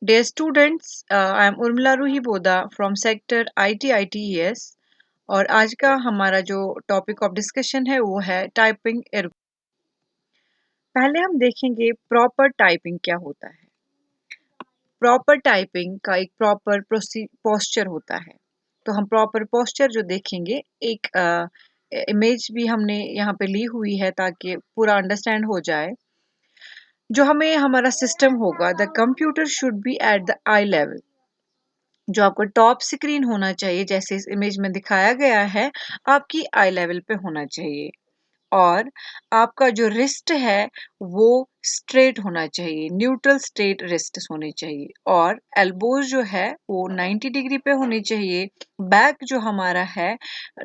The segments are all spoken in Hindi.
Dear students, I am Urmila Ruhiboda from sector ITITES और आज का हमारा जो टॉपिक ऑफ डिस्कशन है वो है टाइपिंग एरर। पहले हम देखेंगे प्रॉपर टाइपिंग क्या होता है। प्रॉपर टाइपिंग का एक प्रॉपर पोस्चर होता है। तो हम प्रॉपर पोस्चर जो देखेंगे, एक इमेज भी हमने यहाँ पे ली हुई है ताकि पूरा अंडरस्टैंड हो जाए। जो हमें हमारा सिस्टम होगा, the computer should be at the I level. जो आपको टॉप स्क्रीन होना चाहिए जैसे इस इमेज में दिखाया गया है, आपकी आई लेवल पे होना चाहिए। और आपका जो रिस्ट है वो स्ट्रेट होना चाहिए, न्यूट्रल स्ट्रेट रिस्ट होने चाहिए। और एल्बोज जो है वो 90 डिग्री पे होनी चाहिए। बैक जो हमारा है,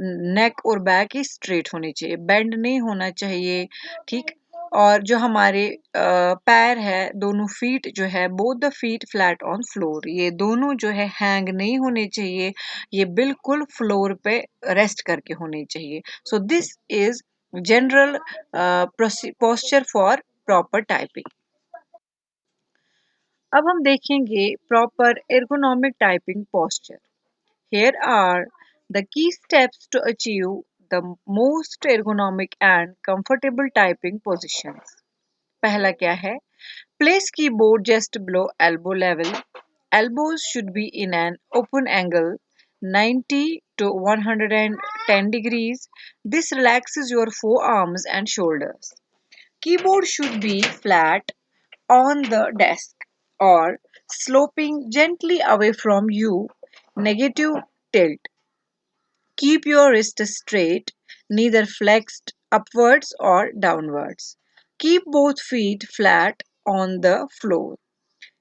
नेक और बैक ही स्ट्रेट होनी चाहिए, बेंड नहीं होना चाहिए। ठीक। और जो हमारे पैर है, दोनों फीट जो है, both the feet flat on floor, ये दोनों जो है हैंग नहीं होने चाहिए, ये बिल्कुल फ्लोर पे रेस्ट करके होने चाहिए। So this is general posture for proper typing। अब हम देखेंगे proper ergonomic typing posture। Here are the key steps to achieve the most ergonomic and comfortable typing positions। पहला क्या है? Place keyboard just below elbow level। Elbows should be in an open angle 90 to 110 degrees. This relaxes your forearms and shoulders. Keyboard should be flat on the desk or sloping gently away from you. Negative tilt. Keep your wrist straight, neither flexed upwards or downwards. Keep both feet flat on the floor.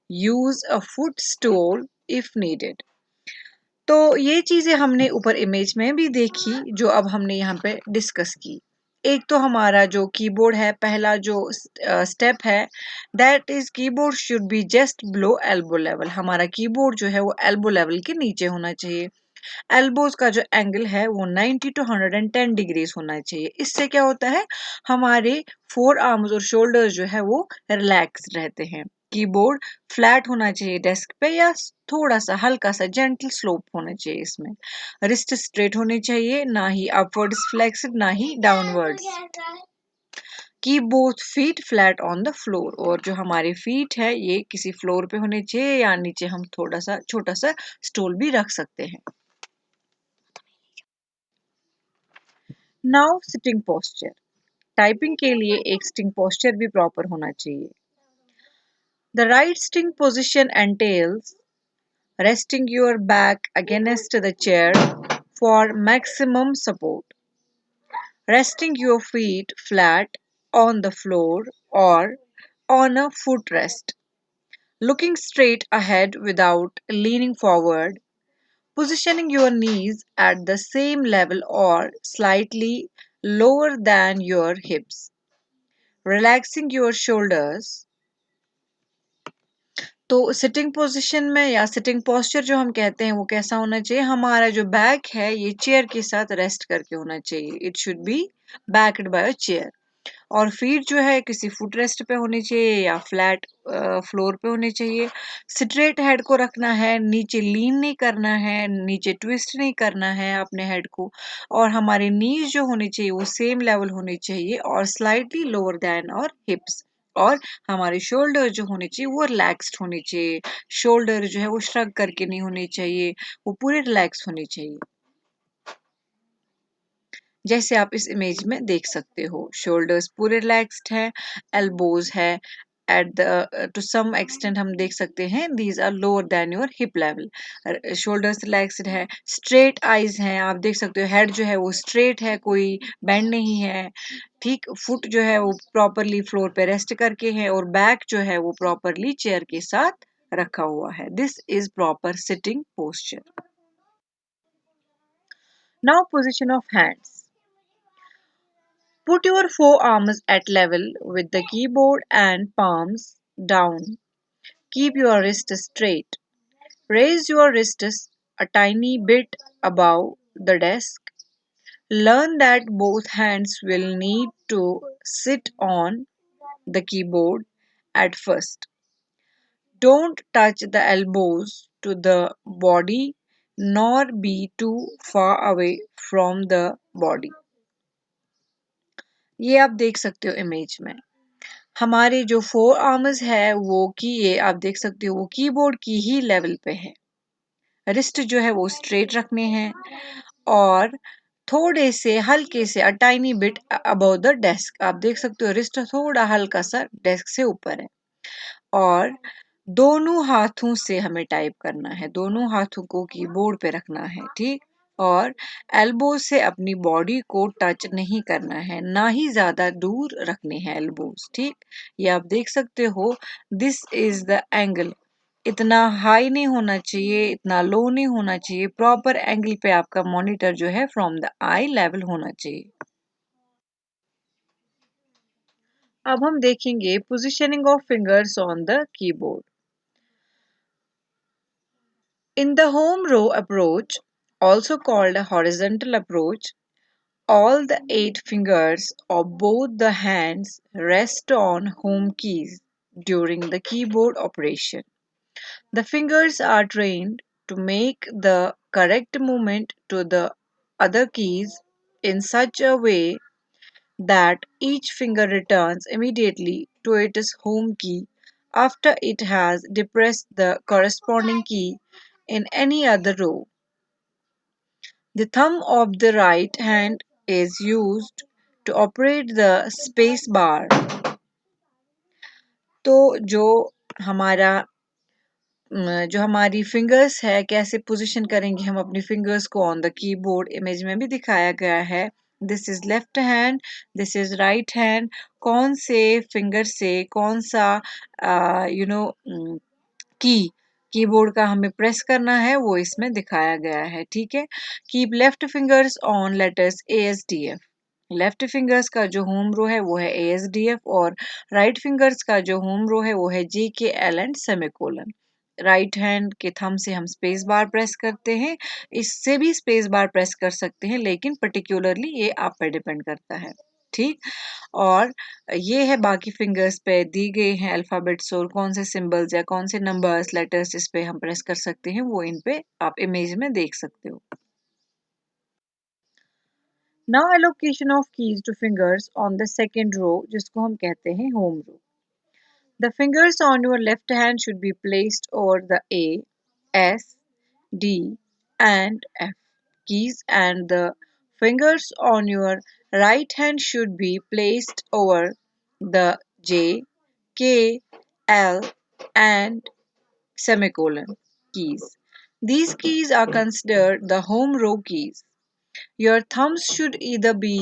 Use a footstool if needed। तो ये चीजें हमने ऊपर इमेज में भी देखी, जो अब हमने यहाँ पे डिस्कस की। एक तो हमारा जो कीबोर्ड है, पहला जो स्टेप है, that is keyboard should be just below elbow level. हमारा कीबोर्ड जो है वो एल्बो लेवल के नीचे होना चाहिए। एल्बोज का जो एंगल है वो 90 टू 110 डिग्रीज होना चाहिए। इससे क्या होता है, हमारे फोर आर्म्स और शोल्डर्स जो है वो रिलैक्स रहते हैं। कीबोर्ड फ्लैट होना चाहिए डेस्क पे, या थोड़ा सा हल्का सा जेंटल स्लोप होना चाहिए इसमें। रिस्ट स्ट्रेट होने चाहिए, ना ही अपवर्ड्स फ्लेक्स्ड ना ही downwards. Keep both feet flat on the floor. और जो हमारे फीट है ये किसी फ्लोर पे होने चाहिए, या नीचे हम थोड़ा सा छोटा सा स्टूल भी रख सकते हैं। Now sitting posture. टाइपिंग के लिए एक सिटिंग पोस्चर भी प्रॉपर होना चाहिए। The right sitting position एंटेल्स resting your back against the chair for maximum support, resting your feet flat on the floor or on a footrest, looking straight ahead without leaning forward, positioning your knees at the same level or slightly lower than your hips, relaxing your shoulders। तो सिटिंग पोजीशन में या सिटिंग पोस्चर जो हम कहते हैं वो कैसा होना चाहिए, हमारा जो बैक है ये चेयर के साथ रेस्ट करके होना चाहिए। It should be backed by a chair. और फीट जो है किसी फुट रेस्ट पे होनी चाहिए या फ्लैट फ्लोर पे होनी चाहिए। स्ट्रेट हेड को रखना है, नीचे लीन नहीं करना है, नीचे ट्विस्ट नहीं करना है अपने हेड को। और हमारे नीज जो होनी चाहिए वो सेम लेवल होनी चाहिए और स्लाइटली लोअर देन और हिप्स। और हमारे शोल्डर जो होने चाहिए वो रिलैक्स्ड होने चाहिए। शोल्डर जो है वो श्रग करके नहीं होने चाहिए, वो पूरे रिलैक्स होने चाहिए। जैसे आप इस इमेज में देख सकते हो, शोल्डर्स पूरे रिलैक्स्ड है, एल्बोज है at the to some extent हम देख सकते हैं these are lower than your hip level. Shoulders relaxed है, स्ट्रेट आईज हैं, आप देख सकते हो हेड जो है वो स्ट्रेट है, कोई बेंड नहीं है। ठीक, फुट जो है वो प्रॉपरली फ्लोर पे रेस्ट करके है और बैक जो है वो प्रॉपरली चेयर के साथ रखा हुआ है। This is proper sitting posture. Now position of hands. Put your forearms at level with the keyboard and palms down. Keep your wrists straight. Raise your wrists a tiny bit above the desk. Learn that both hands will need to sit on the keyboard at first. Don't touch the elbows to the body nor be too far away from the body. ये आप देख सकते हो इमेज में। हमारे जो फोर आर्म्स है वो की ये आप देख सकते हो वो कीबोर्ड की ही लेवल पे है। रिस्ट जो है वो स्ट्रेट रखने हैं और थोड़े से हल्के से tiny bit above the desk. आप देख सकते हो रिस्ट थोड़ा हल्का सा डेस्क से ऊपर है और दोनों हाथों से हमें टाइप करना है, दोनों हाथों को कीबोर्ड पे रखना है, ठीक। और एल्बो से अपनी बॉडी को टच नहीं करना है, ना ही ज्यादा दूर रखने हैं एल्बोज, ठीक। ये आप देख सकते हो दिस इज द एंगल। इतना हाई नहीं होना चाहिए, इतना लो नहीं होना चाहिए, प्रॉपर एंगल पे आपका मॉनिटर जो है फ्रॉम द आई लेवल होना चाहिए। अब हम देखेंगे positioning of fingers on the keyboard. In the home row approach, also called a horizontal approach, all the 8 fingers of both the hands rest on home keys during the keyboard operation. The fingers are trained to make the correct movement to the other keys in such a way that each finger returns immediately to its home key after it has depressed the corresponding key in any other row. The thumb of the right hand is used to operate the space bar. तो हमारा जो हमारी फिंगर्स है कैसे पोजीशन करेंगे हम अपनी फिंगर्स को ऑन द कीबोर्ड, इमेज में भी दिखाया गया है। This is left hand, this is right hand. कौन से फिंगर से कौन सा की कीबोर्ड का हमें प्रेस करना है वो इसमें दिखाया गया है, ठीक है। Keep left fingers on letters ASDF। Left fingers का जो होम रो है वो है ASDF और राइट फिंगर्स का जो होम रो है वो है JKL and semicolon. Right hand के थंब से हम स्पेस बार प्रेस करते हैं, इससे भी स्पेस बार प्रेस कर सकते हैं लेकिन पर्टिकुलरली ये आप पे डिपेंड करता है, ठीक। और ये है बाकी फिंगर्स पे दी गई हैं अल्फाबेट्स और कौन से सिंबल्स या कौन से नंबर्स लेटर्स इस पे हम प्रेस कर सकते हैं वो इन पे आप इमेज में देख सकते हो। Now allocation of keys to fingers on the second row जिसको हम कहते हैं home row. The fingers on your left hand should be placed over the A, S, D and F keys and the fingers on your right hand should be placed over the J, K, L and semicolon keys. These keys are considered the home row keys. Your thumbs should either be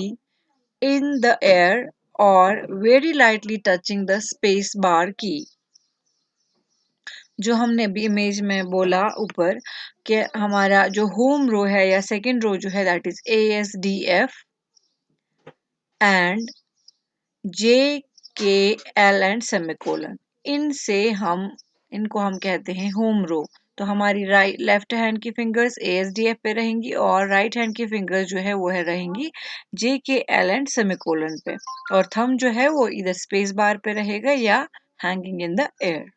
in the air or very lightly touching the space bar key. जो हमने अभी इमेज में बोला ऊपर कि हमारा जो होम रो है या सेकंड रो जो है that is ASDF and JKL and semicolon, इनसे हम इनको हम कहते हैं होम रो। तो हमारी राइट लेफ्ट हैंड की फिंगर्स ASDF पे रहेंगी और राइट हैंड की फिंगर्स जो है वो है रहेंगी JKL एंड सेमीकोलन पे और थंब जो है वो इधर स्पेस बार पे रहेगा या hanging in the air.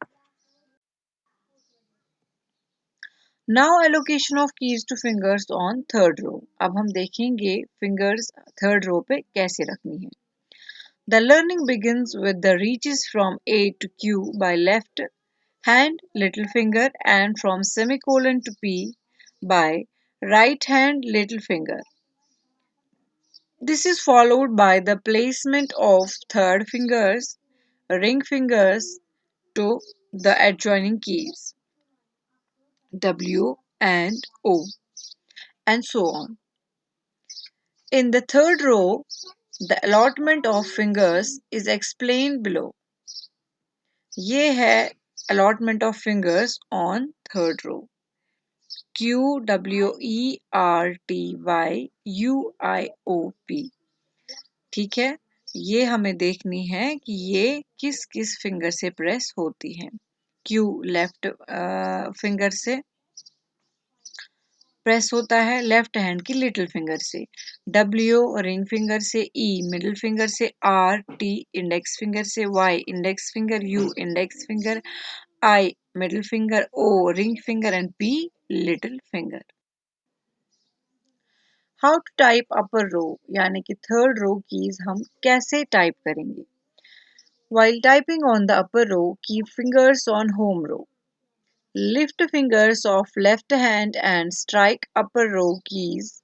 Now allocation of keys to fingers on third row. अब हम देखेंगे फिंगर्स थर्ड रो पे कैसे रखनी है। The learning begins with the reaches from A to Q by left hand little finger and from semicolon to P by right hand little finger. This is followed by the placement of third fingers, ring fingers to the adjoining keys W and O and so on. In the third row, the allotment of fingers is explained below. ये है allotment of fingers on third row. QWERTYUIOP, ठीक है। ये हमें देखनी है कि ये किस किस फिंगर से प्रेस होती है। Q लेफ्ट फिंगर से प्रेस होता है लेफ्ट हैंड की लिटिल फिंगर से, W रिंग फिंगर से, E मिडिल फिंगर से, R T इंडेक्स फिंगर से, Y index finger, U index finger, I middle finger, O ring finger and P little finger. How to type upper row यानी कि third row keys हम कैसे type करेंगे? While typing on the upper row, keep fingers on home row. Lift fingers of left hand and strike upper row keys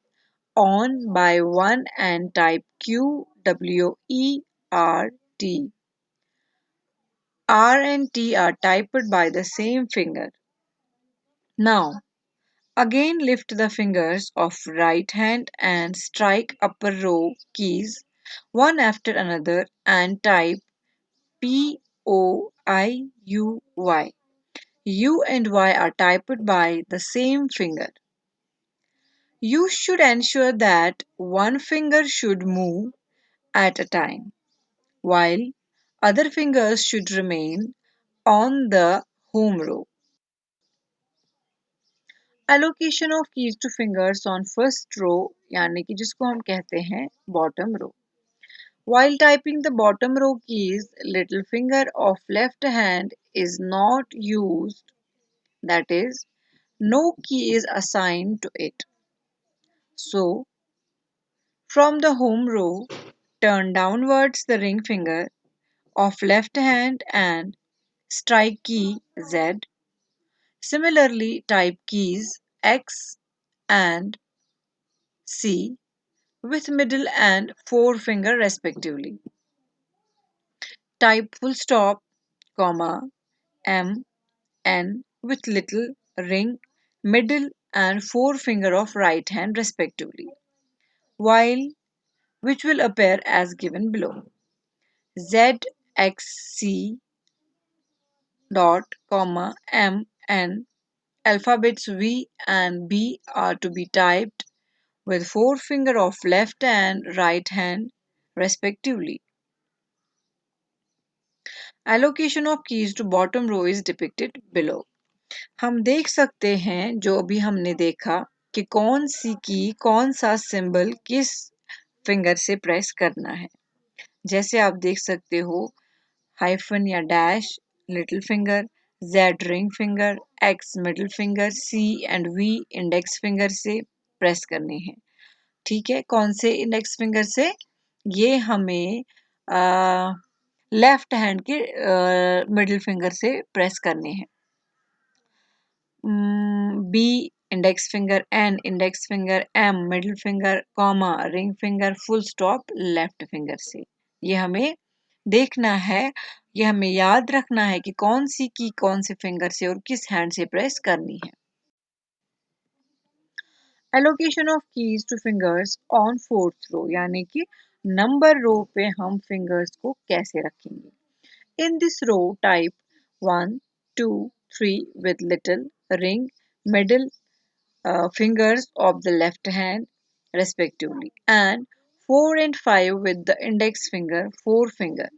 on by one and type Q W E R T. R and T are typed by the same finger. Now, again lift the fingers of right hand and strike upper row keys one after another and type P O I U Y. U and Y are typed by the same finger. You should ensure that one finger should move at a time, while other fingers should remain on the home row. Allocation of keys to fingers on first row यानी कि जिसको हम कहते हैं bottom row. While typing the bottom row keys, little finger of left hand is not used. That is, no key is assigned to it. So, from the home row, turn downwards the ring finger of left hand and strike key Z. Similarly, type keys X and C with middle and forefinger respectively. Type full stop, comma, M, N with little, ring, middle and forefinger of right hand respectively, while which will appear as given below. Z, X, C, dot, comma, M, N. Alphabets V and B are to be typed with forefinger of left and right hand respectively. Allocation of keys to bottom row is depicted below. हम देख सकते हैं जो अभी हमने देखा कि कौन सी की कौन सा सिंबल किस फिंगर से प्रेस करना है. जैसे आप देख सकते हो हाइफन या dash little finger, Z ring finger, X middle finger, C and V index finger से प्रेस करने हैं. ठीक है, कौन से इंडेक्स फिंगर से? ये हमें लेफ्ट हैंड के मिडिल फिंगर से प्रेस करने हैं. B index finger, N index finger, M middle finger, comma ring finger, full stop left finger से. ये हमें देखना है, ये हमें याद रखना है कि कौन सी की कौन से फिंगर से और किस हैंड से प्रेस करनी है. Allocation of keys to fingers on fourth row यानी कि नंबर रो पे हम फिंगर्स को कैसे रखेंगे. In this row, type 1, 2, 3 with little, ring, middle fingers of the left hand respectively, and 4 and 5 with the index finger, forefinger.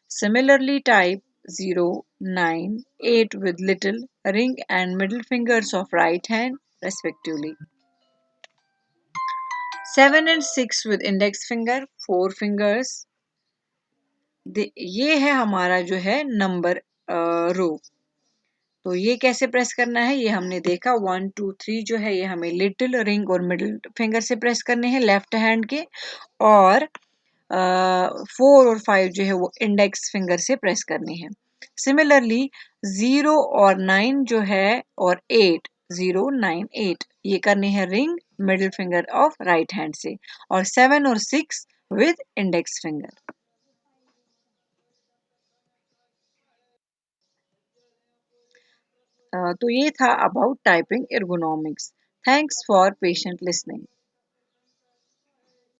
Similarly, type 0, 9, 8 with little, ring and middle fingers of right hand respectively. 7 and 6 with index finger, forefingers. ये है हमारा जो है नंबर रो. तो ये कैसे प्रेस करना है ये हमने देखा. 1, 2, 3 जो है ये हमें लिटिल, रिंग और मिडिल फिंगर से प्रेस करने हैं लेफ्ट हैंड के, और 4 और 5 जो है वो इंडेक्स फिंगर से प्रेस करने हैं. सिमिलरली 0 और 9 जो है और 8, 0, 9, 8 ये करने हैं ring middle finger of right hand से, और 7 और 6 विद इंडेक्स फिंगर. तो ये था about typing ergonomics. Thanks for patient listening.